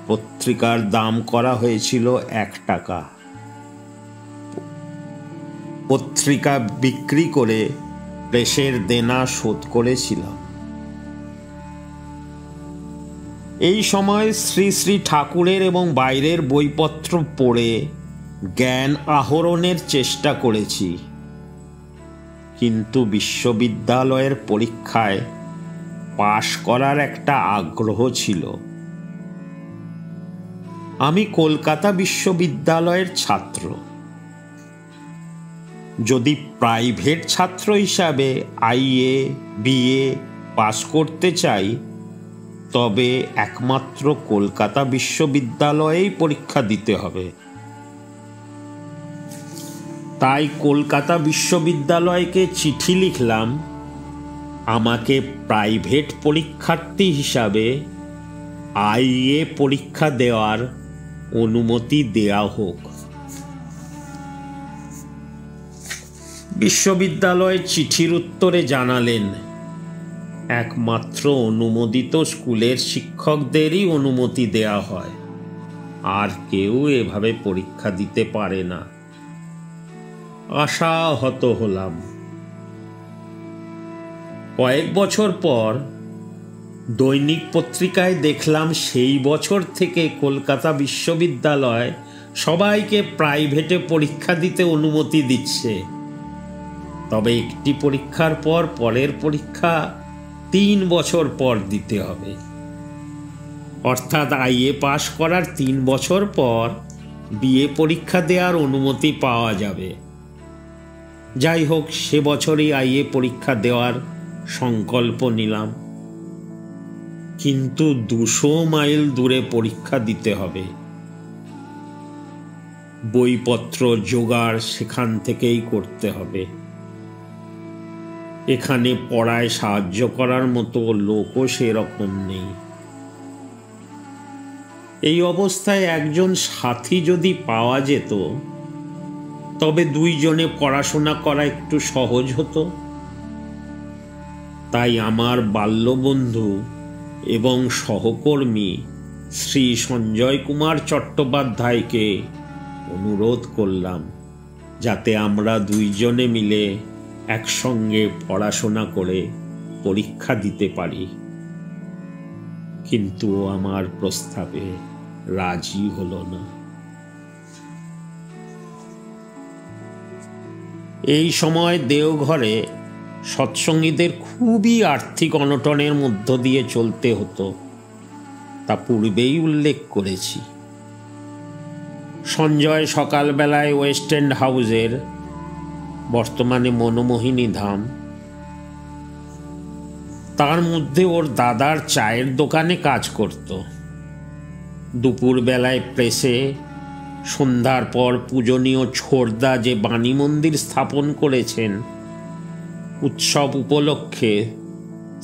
পত্রিকার দাম করা হয়েছিল 1 টাকা। পত্রিকা বিক্রি করে প্রেসের দেনা শোধ করেছিলাম। এই সময় শ্রী শ্রী ঠাকুরের এবং বাইরের বইপত্র পড়ে জ্ঞান আহরণের চেষ্টা করেছি, কিন্তু বিশ্ববিদ্যালয়ের পরীক্ষায় পাশ করার একটা আগ্রহ ছিল। আমি কলকাতা বিশ্ববিদ্যালয়ের ছাত্র। যদি প্রাইভেট ছাত্র হিসাবে IA BA পাস করতে চাই তবে একমাত্র কলকাতা বিশ্ববিদ্যালয়েই পরীক্ষা দিতে হবে। তাই কলকাতা বিশ্ববিদ্যালয়কে চিঠি লিখলাম আমাকে প্রাইভেট পরীক্ষার্থী হিসাবে IA পরীক্ষা দেওয়ার অনুমতি দেয়া হোক। বিশ্ববিদ্যালয় চিঠির উত্তরে জানালেন, একমাত্র অনুমোদিত স্কুলের শিক্ষকদেরই অনুমতি দেয়া হয়, আর কেউ এভাবে পরীক্ষা দিতে পারে না। আশাহত হলাম। কয়েক বছর পর দৈনিক পত্রিকায় দেখলাম সেই বছর থেকে কলকাতা বিশ্ববিদ্যালয় সবাইকে প্রাইভেটে পরীক্ষা দিতে অনুমতি দিচ্ছে, তবে একটি পরীক্ষার পর পরের পরীক্ষা 3 বছর পর দিতে হবে। অর্থাৎ আইএ পাশ করার 3 বছর পর বিএ পরীক্ষা দেওয়ার অনুমতি পাওয়া যাবে। যাই হোক, সে বছরই আইএ পরীক্ষা দেওয়ার সংকল্প নিলাম, কিন্তু 200 মাইল দূরে পরীক্ষা দিতে হবে। বইপত্র জোগাড় সেখান থেকেই করতে হবে। এখানে পড়ায় সাহায্য করার মতো লোকও সেরকম নেই। এই অবস্থায় একজন সাথী যদি পাওয়া যেত, তবে 2 জনে পড়াশোনা করা একটু সহজ হতো। তাই আমার বাল্যবন্ধু এবং সহকর্মী শ্রী সঞ্জয় কুমার চট্টোপাধ্যায়কে অনুরোধ করলাম যাতে আমরা 2 জনে মিলে একসঙ্গে পড়াশোনা করে পরীক্ষা দিতে পারি। কিন্তু আমার প্রস্তাবে রাজি হলো না। এই সময় দেওঘরে সৎসঙ্গীদের খুবই আর্থিক অনটনের মধ্য দিয়ে চলতে হতো, তা পূর্বেই উল্লেখ করেছি। সঞ্জয় সকালবেলায় ওয়েস্ট এন্ড হাউসের, বর্তমানে মনমোহিনী ধাম, তার মধ্যে ওর দাদার চায়ের দোকানে কাজ করত। দুপুর বেলায় প্রেসে, সন্ধ্যার পর পূজনীয় ছোড়দা যে বাণী মন্দির স্থাপন করেছেন, উৎসব উপলক্ষে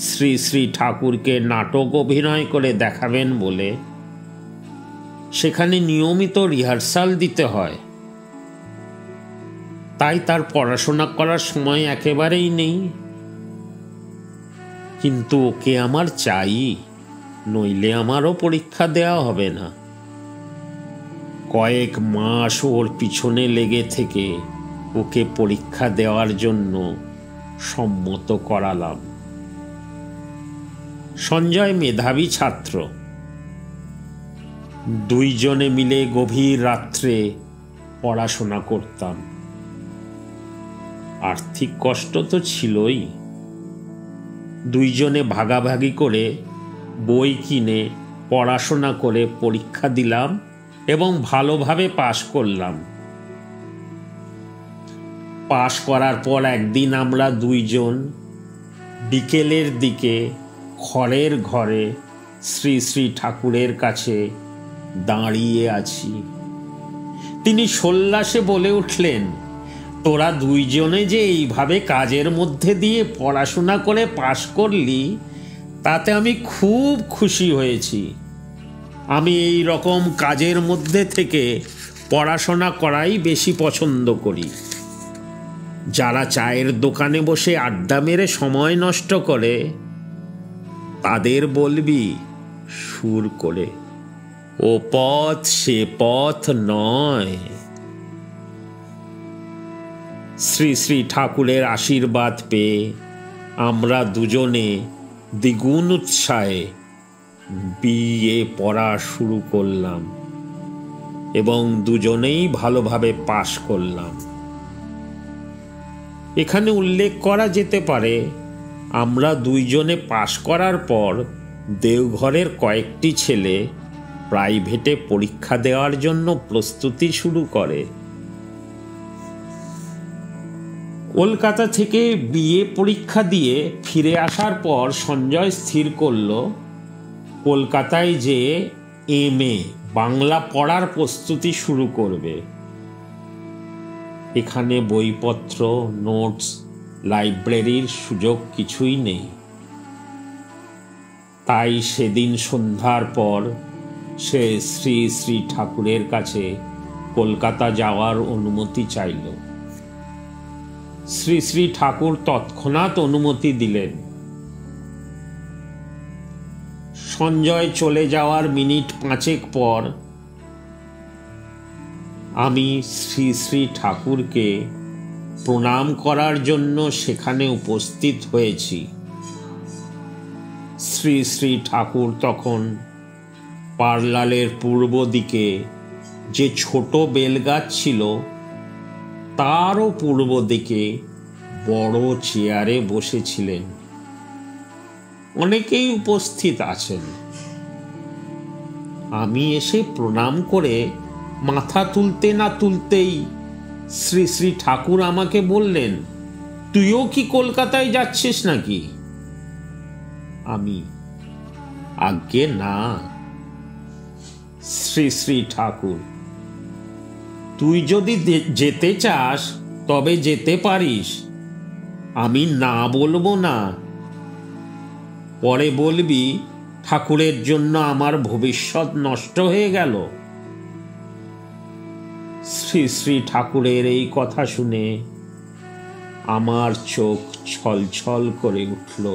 শ্রী শ্রী ঠাকুরকে নাটক অভিনয় করে দেখাবেন বলে সেখানে নিয়মিত রিহার্সাল দিতে হয়। তাই তার পড়াশোনা করার সময় একেবারেই নেই। কিন্তু ওকে আমার চাই, নইলে আমারও পরীক্ষা দেওয়া হবে না। কয়েক মাস ওর পিছনে লেগে থেকে ওকে পরীক্ষা দেওয়ার জন্য সম্মত করালাম। সঞ্জয় মেধাবী ছাত্র। 2 জনে মিলে গভীর রাত্রে পড়াশোনা করতাম। আর্থিক কষ্ট তো ছিলই। 2 জনে ভাগাভাগি করে বই কিনে পড়াশোনা করে পরীক্ষা দিলাম এবং ভালোভাবে পাশ করলাম। পাশ করার পর একদিন আমরা 2 জন বিকেলের দিকে খড়ের ঘরে শ্রী শ্রী ঠাকুরের কাছে দাঁড়িয়ে আছি। তিনি সোল্লাসে বলে উঠলেন, তোরা 2 জনে যে এইভাবে কাজের মধ্যে দিয়ে পড়াশোনা করে পাশ করলি, তাতে আমি খুব খুশি হয়েছি। আমি এই রকম কাজের মধ্যে থেকে পড়াশোনা করাই বেশি পছন্দ করি। যারা চায়ের দোকানে বসে আড্ডা মেরে সময় নষ্ট করে, তাদের বলবি সুর করে, ও পথ সে পথ নয়। শ্রী শ্রী ঠাকুরের আশীর্বাদ পেয়ে আমরা 2 জনে দ্বিগুণ উৎসাহে বিএ পড়া শুরু করলাম এবং 2 জনেই ভালোভাবে পাশ করলাম। এখানে উল্লেখ করা যেতে পারে, আমরা 2 জনে পাশ করার পর দেওঘরের কয়েকটি ছেলে প্রাইভেটে পরীক্ষা দেওয়ার জন্য প্রস্তুতি শুরু করে। কলকাতা থেকে বিএ পরীক্ষা দিয়ে ফিরে আসার পর সঞ্জয় স্থির করল কলকাতায় যে এমএ বাংলা পড়ার প্রস্তুতি শুরু করবে। এখানে বইপত্র, নোটস, লাইব্রেরির সুযোগ কিছুই নেই। তাই সেদিন সন্ধ্যার পর সে শ্রী শ্রী ঠাকুরের কাছে কলকাতা যাওয়ার অনুমতি চাইল। শ্রী শ্রী ঠাকুর তৎক্ষণাৎ অনুমতি দিলেন। সঞ্জয় চলে যাওয়ার মিনিট 5 পর আমি শ্রী শ্রী ঠাকুরকে প্রণাম করার জন্য সেখানে উপস্থিত হয়েছি। শ্রী শ্রী ঠাকুর তখন পার্লারের পূর্ব দিকে যে ছোট বেলগাছ ছিল তারও পূর্ব দিকে বড় চেয়ারে বসেছিলেন। অনেকেই উপস্থিত আছেন। আমি এসে প্রণাম করে মাথা তুলতে না তুলতেই শ্রী শ্রী ঠাকুর আমাকে বললেন, তুইও কি কলকাতায় যাচ্ছিস নাকি? আমি, আজ্ঞে না। শ্রী শ্রী ঠাকুর, তুই যদি যেতে চাস তবে যেতে পারিস, আমি না বলবো না। পরে বলবি ঠাকুরের জন্য আমার ভবিষ্যৎ নষ্ট হয়ে গেল। শ্রী শ্রী ঠাকুরের এই কথা শুনে আমার চোখ ছলছল করে উঠল।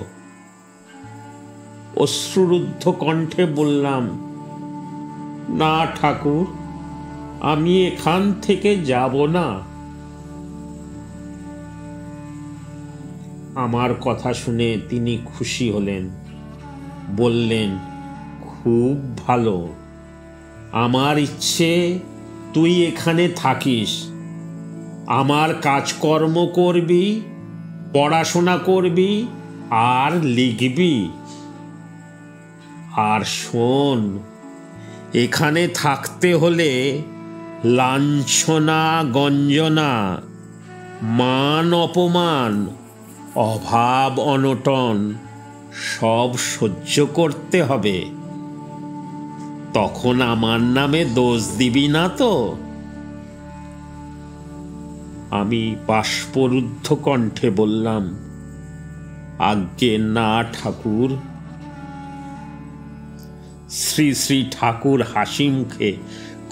অশ্রুরুদ্ধ কণ্ঠে বললাম, না ঠাকুর, আমি এখান থেকে যাব না। আমার কথা শুনে তিনি খুশি হলেন, বললেন, খুব ভালো। আমার ইচ্ছে তুই এখানে থাকিস, আমার কাজকর্ম করবি, পড়াশোনা করবি আর লিখবি। আর শোন, এখানে থাকতে হলে লাঞ্ছনা গঞ্জনা, মান অপমান, অভাব অনটন সব সহ্য করতে হবে। তখন আমার নামে দোষ দিবি না তো? আমি বাষ্পরুদ্ধ কণ্ঠে বললাম, আজ্ঞে না ঠাকুর। শ্রী শ্রী ঠাকুর হাসি মুখে,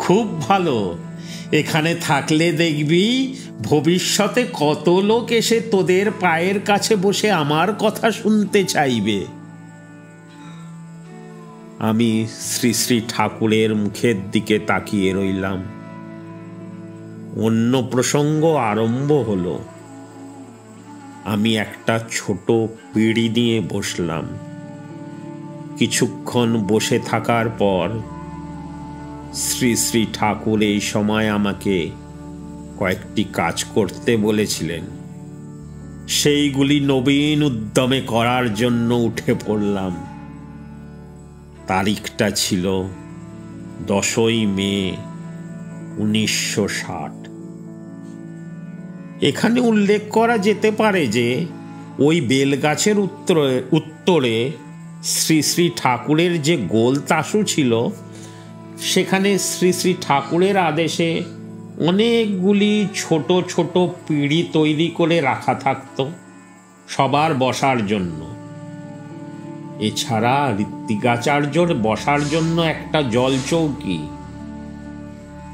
খুব ভালো। এখানে থাকলে দেখবি ভবিষ্যতে কত লোক এসে তোদের পায়ের কাছে বসে আমার কথা শুনতে চাইবে। আমি শ্রী শ্রী ঠাকুরের মুখের দিকে তাকিয়ে রইলাম। অন্য প্রসঙ্গ আরম্ভ হলো। আমি একটা ছোট পিঁড়ি নিয়ে বসলাম। কিছুক্ষণ বসে থাকার পর শ্রী শ্রী ঠাকুর এই সময় আমাকে কয়েকটি কাজ করতে বলেছিলেন। সেইগুলি নবীন উদ্যমে করার জন্য উঠে পড়লাম। তারিখটা ছিল 10ই মে 1960। এখানে উল্লেখ করা যেতে পারে যে ওই বেলগাছের উত্তরে শ্রী শ্রী ঠাকুরের যে গোল তাসু ছিল, সেখানে শ্রী শ্রী ঠাকুরের আদেশে অনেকগুলি ছোট ছোট পিঁড়ি তৈরি করে রাখা থাকত সবার বসার জন্য। এছাড়া ঋত্বিকাচার্যর বসার জন্য একটা জলচৌকি,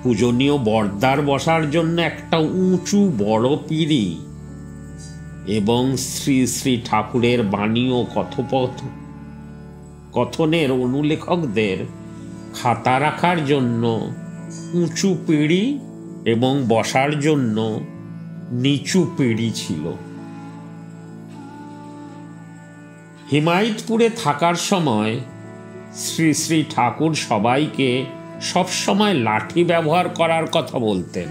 পূজনীয় বর্দার বসার জন্য একটা উঁচু বড় পিঁড়ি এবং শ্রী শ্রী ঠাকুরের বাণী ও কথনের অনুলেখকদের খাতা রাখার জন্য উঁচু পিঁড়ি এবং বসার জন্য নিচু পিঁড়ি ছিল। হিমায়তপুরে থাকার সময় শ্রী শ্রী ঠাকুর সবাইকে সবসময় লাঠি ব্যবহার করার কথা বলতেন।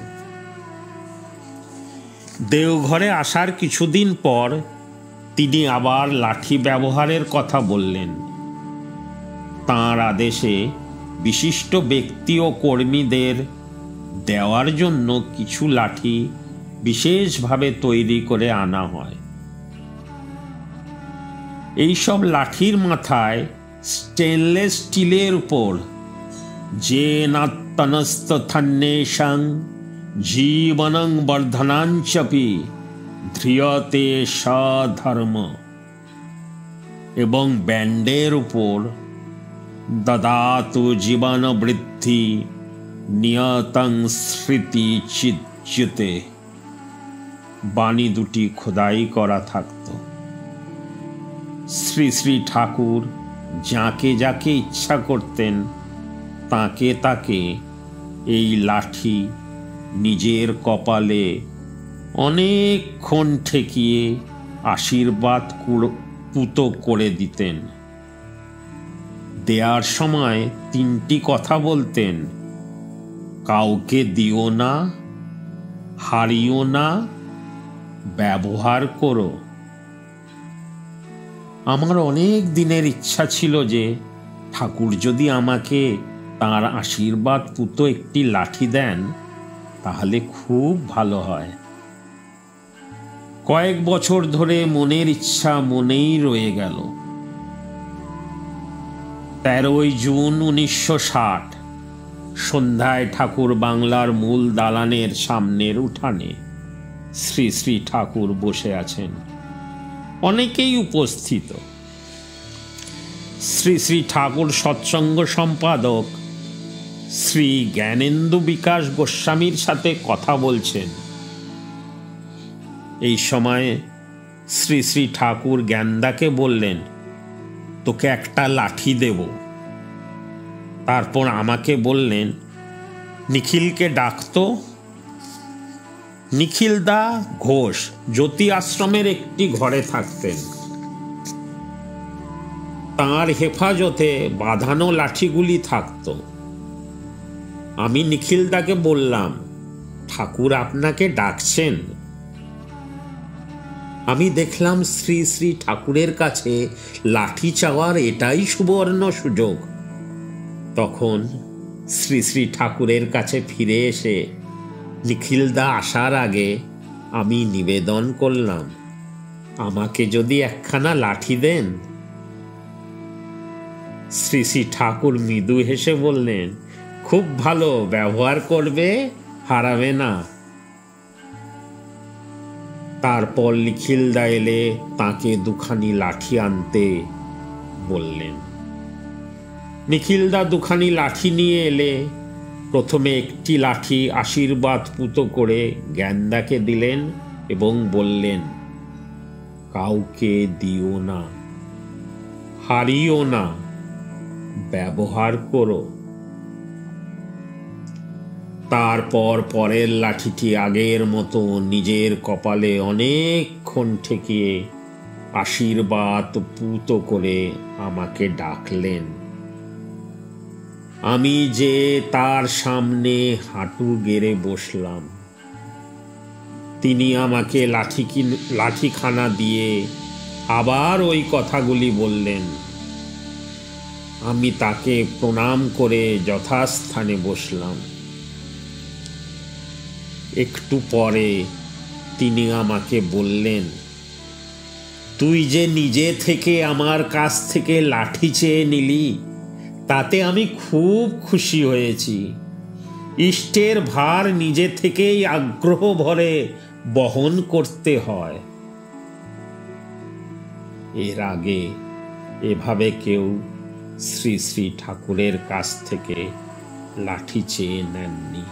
দেওঘরে আসার কিছুদিন পর তিনি আবার লাঠি ব্যবহারের কথা বললেন। তাঁর আদেশে বিশিষ্ট ব্যক্তি ও কর্মীদের দেওয়ার জন্য কিছু লাঠি বিশেষভাবে তৈরি করে আনা হয়। এইসব লাঠির মাথায় স্টেনলেস স্টিলের উপর যে নাত্তনস্তথান্যেষাং জীবনং বর্ধনাঞ্চপি ধ্রিয়তে সধর্ম এবং ব্যান্ডের উপর দদাতু জীবন বৃদ্ধি নিয়তং স্মৃতি চিচ্যুতে বাণী দুটি খোদাই করা থাকত। শ্রী শ্রী ঠাকুর যাকে যাকে ইচ্ছা করতেন তাকে তাকে এই লাঠি নিজের কপালে অনেকক্ষণ ঠেকিয়ে আশীর্বাদ পুত করে দিতেন। দেওয়ার সময় 3টি কথা বলতেন, কাউকে দিও না, হারিও না, ব্যবহার করো। আমার অনেক দিনের ইচ্ছা ছিল যে ঠাকুর যদি আমাকে তাঁর আশীর্বাদ পুতো একটি লাঠি দেন তাহলে খুব ভালো হয়। কয়েক বছর ধরে মনের ইচ্ছা মনেই রয়ে গেল। 13ই জুন 1960 সন্ধ্যায় ঠাকুর বাংলার মূল দালানের সামনের উঠানে শ্রী শ্রী ঠাকুর বসে আছেন। অনেকেই উপস্থিত। শ্রী শ্রী ঠাকুর সৎসঙ্গ সম্পাদক শ্রী জ্ঞানেন্দু বিকাশ গোস্বামীর সাথে কথা বলছেন। এই সময়ে শ্রী শ্রী ঠাকুর জ্ঞানদাকে বললেন, তোকে একটা লাঠি দেব। তারপর আমাকে বললেন, নিখিলকে ডাকতো। নিখিলদা ঘোষ জ্যোতি আশ্রমের একটি ঘরে থাকতেন। তাঁর হেফাজতে বাঁধানো লাঠিগুলি থাকত। আমি নিখিলদাকে বললাম, ঠাকুর আপনাকে ডাকছেন। আমি দেখলাম শ্রী শ্রী ঠাকুরের কাছে লাঠি চাওয়ার এটাই সুবর্ণ সুযোগ। তখন শ্রী শ্রী ঠাকুরের কাছে ফিরে এসে নিখিলদা আসার আগে আমি নিবেদন করলাম, আমাকে যদি একখানা লাঠি দেন। শ্রী শ্রী ঠাকুর মৃদু হেসে বললেন, খুব ভালো, ব্যবহার করবে, হারাবে না। তারপর নিখিলদা এলে তাকে দুখানি লাঠি আনতে বললেন। নিখিলদা দুখানি লাঠি নিয়ে এলে প্রথমে একটি লাঠি আশীর্বাদ পুতো করে জ্ঞানদাকে দিলেন এবং বললেন, কাউকে দিও না, হারিও না, ব্যবহার করো। তারপর পরের লাঠিটি আগের মতো নিজের কপালে অনেকক্ষণ ঠেকিয়ে আশীর্বাদ পুতো করে আমাকে ডাকলেন। আমি যে তার সামনে হাঁটু গেড়ে বসলাম। তিনি আমাকে লাঠিখানা দিয়ে আবার ওই কথাগুলি বললেন। আমি তাকে প্রণাম করে যথাস্থানে বসলাম। একটু পরে তিনি আমাকে বললেন, তুই যে নিজে থেকে আমার কাছ থেকে লাঠি চেয়ে নিলি, তাতে আমি খুব খুশি হয়েছি। ইষ্টের ভার নিজে থেকেই আগ্রহ ভরে বহন করতে হয়। এর আগে এভাবে কেউ শ্রী শ্রী ঠাকুরের কাছ থেকে লাঠি চেয়ে নেননি।